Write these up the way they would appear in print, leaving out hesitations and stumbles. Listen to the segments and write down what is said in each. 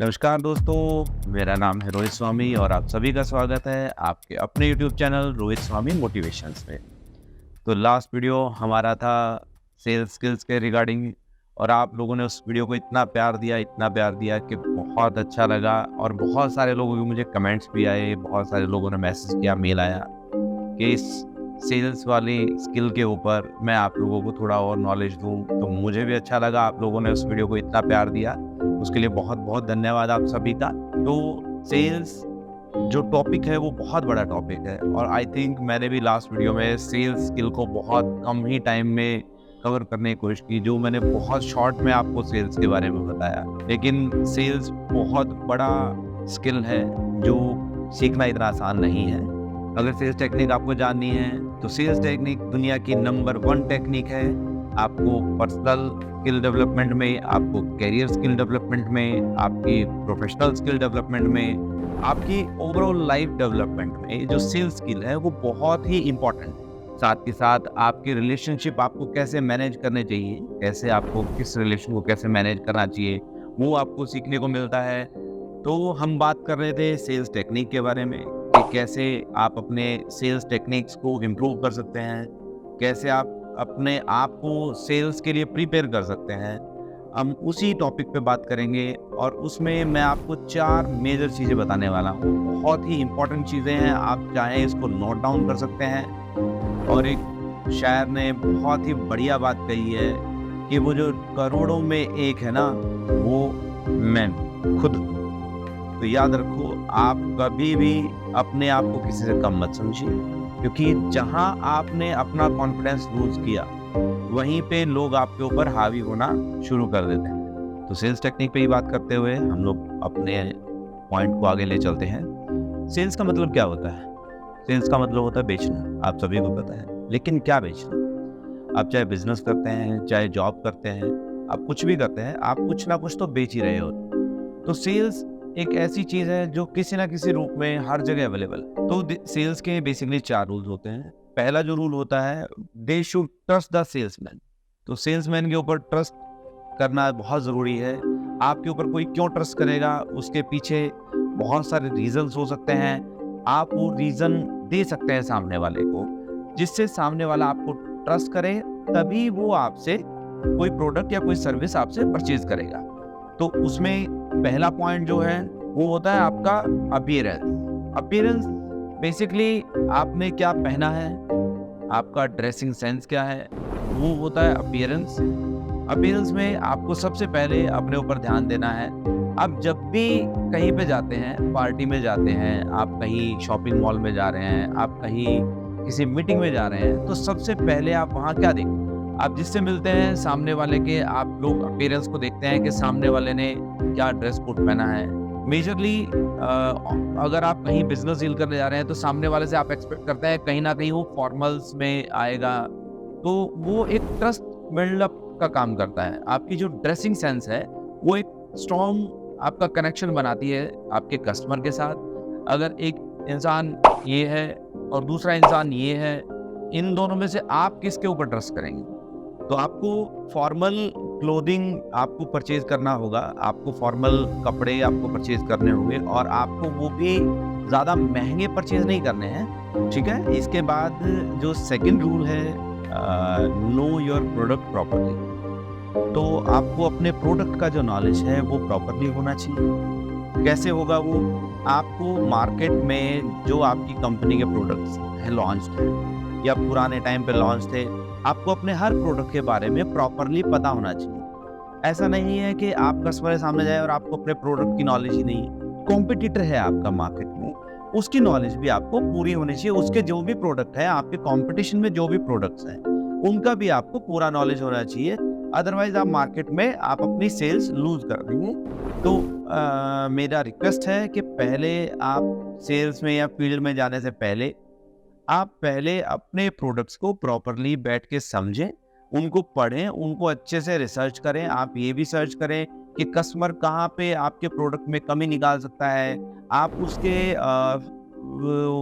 नमस्कार दोस्तों, मेरा नाम है रोहित स्वामी और आप सभी का स्वागत है आपके अपने यूट्यूब चैनल रोहित स्वामी मोटिवेशंस में। तो लास्ट वीडियो हमारा था सेल्स स्किल्स के रिगार्डिंग और आप लोगों ने उस वीडियो को इतना प्यार दिया कि बहुत अच्छा लगा और बहुत सारे लोगों के मुझे कमेंट्स भी आए, बहुत सारे लोगों ने मैसेज किया, मेल आया कि इस सेल्स वाली स्किल के ऊपर मैं आप लोगों को थोड़ा और नॉलेज दूं। तो मुझे भी अच्छा लगा आप लोगों ने उस वीडियो को इतना प्यार दिया, उसके लिए बहुत बहुत धन्यवाद आप सभी का। तो सेल्स जो टॉपिक है वो बहुत बड़ा टॉपिक है और आई थिंक मैंने भी लास्ट वीडियो में सेल्स स्किल को बहुत कम ही टाइम में कवर करने की कोशिश की, जो मैंने बहुत शॉर्ट में आपको सेल्स के बारे में बताया। लेकिन सेल्स बहुत बड़ा स्किल है जो सीखना इतना आसान नहीं है। अगर सेल्स टेक्निक आपको जाननी है तो सेल्स टेक्निक दुनिया की नंबर 1 टेक्निक है। आपको पर्सनल स्किल डेवलपमेंट में, आपको करियर स्किल डेवलपमेंट में, आपकी प्रोफेशनल स्किल डेवलपमेंट में, आपकी ओवरऑल लाइफ डेवलपमेंट में जो सेल्स स्किल है वो बहुत ही इम्पोर्टेंट है। साथ के साथ आपकी रिलेशनशिप आपको कैसे मैनेज करने चाहिए, कैसे आपको किस रिलेशन को कैसे मैनेज करना चाहिए, वो आपको सीखने को मिलता है। तो हम बात कर रहे थे सेल्स टेक्निक के बारे में कि कैसे आप अपने सेल्स टेक्निक्स को इम्प्रूव कर सकते हैं, कैसे आप अपने आप को सेल्स के लिए प्रिपेयर कर सकते हैं। हम उसी टॉपिक पे बात करेंगे और उसमें मैं आपको 4 मेजर चीज़ें बताने वाला हूँ। बहुत ही इम्पोर्टेंट चीज़ें हैं, आप चाहें इसको नोट डाउन कर सकते हैं। और एक शायर ने बहुत ही बढ़िया बात कही है कि वो जो करोड़ों में एक है ना, वो मैं खुद हूँ। तो याद रखो, आप कभी भी अपने आप को किसी से कम मत समझिए, क्योंकि जहां आपने अपना कॉन्फिडेंस लूज किया वहीं पे लोग आपके ऊपर हावी होना शुरू कर देते हैं। तो सेल्स टेक्निक पे ही बात करते हुए हम लोग अपने पॉइंट को आगे ले चलते हैं। सेल्स का मतलब क्या होता है? सेल्स का मतलब होता है बेचना, आप सभी को पता है। लेकिन क्या बेचना? आप चाहे बिजनेस करते हैं, चाहे जॉब करते हैं, आप कुछ भी करते हैं, आप कुछ ना कुछ तो बेच ही रहे हो। तो सेल्स एक ऐसी चीज है जो किसी ना किसी रूप में हर जगह अवेलेबल है। तो सेल्स के बेसिकली 4 रूल्स होते हैं। पहला जो रूल होता है, they should trust the salesman. तो सेल्समैन के ऊपर ट्रस्ट करना बहुत जरूरी है। आपके ऊपर कोई क्यों ट्रस्ट करेगा, उसके पीछे बहुत सारे रीजंस हो सकते हैं। आप वो रीजन दे सकते हैं सामने वाले को, जिससे सामने वाला आपको ट्रस्ट करे, तभी वो आपसे कोई प्रोडक्ट या कोई सर्विस आपसे परचेज करेगा। तो उसमें पहला पॉइंट जो है वो होता है आपका अपीयरेंस। अपीयरेंस बेसिकली आपने क्या पहना है, आपका ड्रेसिंग सेंस क्या है, वो होता है अपीयरेंस। अपीयरेंस में आपको सबसे पहले अपने ऊपर ध्यान देना है। आप जब भी कहीं पे जाते हैं, पार्टी में जाते हैं, आप कहीं शॉपिंग मॉल में जा रहे हैं, आप कहीं किसी मीटिंग में जा रहे हैं, तो सबसे पहले आप वहाँ क्या देखते हैं? आप जिससे मिलते हैं सामने वाले के, आप लोग अपीयरेंस को देखते हैं कि सामने वाले ने क्या ड्रेस कोड पहना है। मेजरली अगर आप कहीं बिजनेस डील करने जा रहे हैं तो सामने वाले से आप एक्सपेक्ट करते हैं कहीं ना कहीं वो फॉर्मल्स में आएगा। तो वो एक ट्रस्ट बिल्डअप का काम करता है। आपकी जो ड्रेसिंग सेंस है वो एक स्ट्रॉन्ग आपका कनेक्शन बनाती है आपके कस्टमर के साथ। अगर एक इंसान ये है और दूसरा इंसान ये है, इन दोनों में से आप किसके ऊपर ट्रस्ट करेंगे? तो आपको फॉर्मल क्लोथिंग आपको परचेज करना होगा, आपको फॉर्मल कपड़े आपको परचेज करने होंगे और आपको वो भी ज़्यादा महंगे परचेज नहीं करने हैं, ठीक है। इसके बाद जो सेकंड रूल है, नो योर प्रोडक्ट प्रॉपर्ली। तो आपको अपने प्रोडक्ट का जो नॉलेज है वो प्रॉपर्ली होना चाहिए। कैसे होगा वो? आपको मार्केट में जो आपकी कंपनी के प्रोडक्ट्स है लॉन्च थे या पुराने टाइम पे लॉन्च थे, आपको अपने हर प्रोडक्ट के बारे में प्रॉपर्ली पता होना चाहिए। ऐसा नहीं है कि आप कस्टमर के सामने जाए और आपको अपने प्रोडक्ट की नॉलेज ही नहीं। कॉम्पिटिटर है आपका मार्केट में, उसकी नॉलेज भी आपको पूरी होनी चाहिए। उसके जो भी प्रोडक्ट है, आपके कंपटीशन में जो भी प्रोडक्ट्स हैं, उनका भी आपको पूरा नॉलेज होना चाहिए। अदरवाइज आप मार्केट में आप अपनी सेल्स लूज कर देंगे। तो मेरा रिक्वेस्ट है कि पहले आप सेल्स में या फील्ड में जाने से पहले आप पहले अपने प्रोडक्ट्स को प्रॉपर्ली बैठ के समझें, उनको पढ़ें, उनको अच्छे से रिसर्च करें। आप ये भी सर्च करें कि कस्टमर कहाँ पे आपके प्रोडक्ट में कमी निकाल सकता है। आप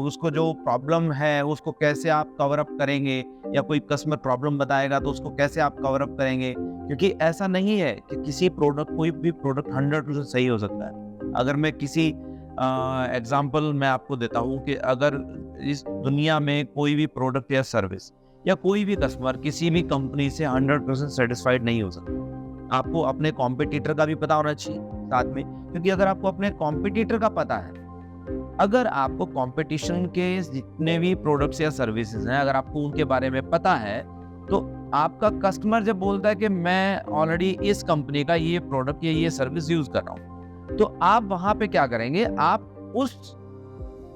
उसको जो प्रॉब्लम है उसको कैसे आप कवर अप करेंगे, या कोई कस्टमर प्रॉब्लम बताएगा तो उसको कैसे आप कवर अप करेंगे। क्योंकि ऐसा नहीं है कि किसी प्रोडक्ट, कोई भी प्रोडक्ट 100% सही हो सकता है। अगर मैं किसी एग्जांपल मैं आपको देता हूँ कि अगर इस दुनिया में कोई भी प्रोडक्ट या सर्विस या कोई भी कस्टमर किसी भी कंपनी से 100% सेटिस्फाइड नहीं हो सकता। आपको अपने कॉम्पिटिटर का भी पता होना चाहिए साथ में, क्योंकि अगर आपको अपने कॉम्पिटिटर का पता है, अगर आपको कंपटीशन के जितने भी प्रोडक्ट्स या सर्विसेज हैं, अगर आपको उनके बारे में पता है, तो आपका कस्टमर जब बोलता है कि मैं ऑलरेडी इस कंपनी का ये प्रोडक्ट या ये सर्विस यूज कर रहा हूँ, तो आप वहां पे क्या करेंगे, आप उस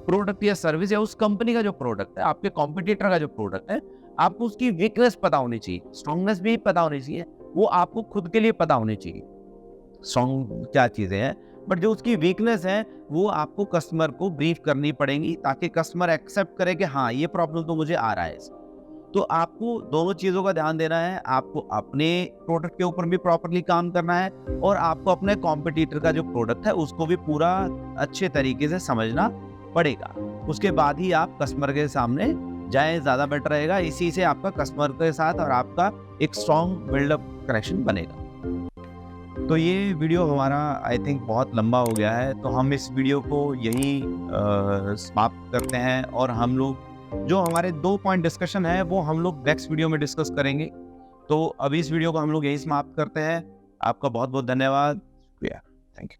प्रोडक्ट या सर्विस या उस कंपनी का जो प्रोडक्ट है, आपके कॉम्पिटिटर का जो प्रोडक्ट है, आपको उसकी वीकनेस पता होनी चाहिए, स्ट्रॉन्गनेस भी पता होनी चाहिए, वो आपको खुद के लिए पता होनी चाहिए स्ट्रॉन्ग क्या चीजें हैं, बट जो उसकी वीकनेस है वो आपको कस्टमर को ब्रीफ करनी पड़ेगी ताकि कस्टमर एक्सेप्ट करे कि हाँ ये प्रॉब्लम तो मुझे आ रहा है। तो आपको दोनों चीज़ों का ध्यान देना है, आपको अपने प्रोडक्ट के ऊपर भी प्रॉपरली काम करना है और आपको अपने कॉम्पिटिटर का जो प्रोडक्ट है उसको भी पूरा अच्छे तरीके से समझना पड़ेगा। उसके बाद ही आप कस्टमर के सामने जाएं, ज़्यादा बेटर रहेगा। इसी से आपका कस्टमर के साथ और आपका एक स्ट्रॉन्ग बिल्डअप कनेक्शन बनेगा। तो ये वीडियो हमारा आई थिंक बहुत लंबा हो गया है, तो हम इस वीडियो को यहीं समाप्त करते हैं और हम लोग जो हमारे 2 पॉइंट डिस्कशन है वो हम लोग नेक्स्ट वीडियो में डिस्कस करेंगे। तो अभी इस वीडियो को हम लोग यहीं समाप्त करते हैं। आपका बहुत बहुत धन्यवाद। Thank you.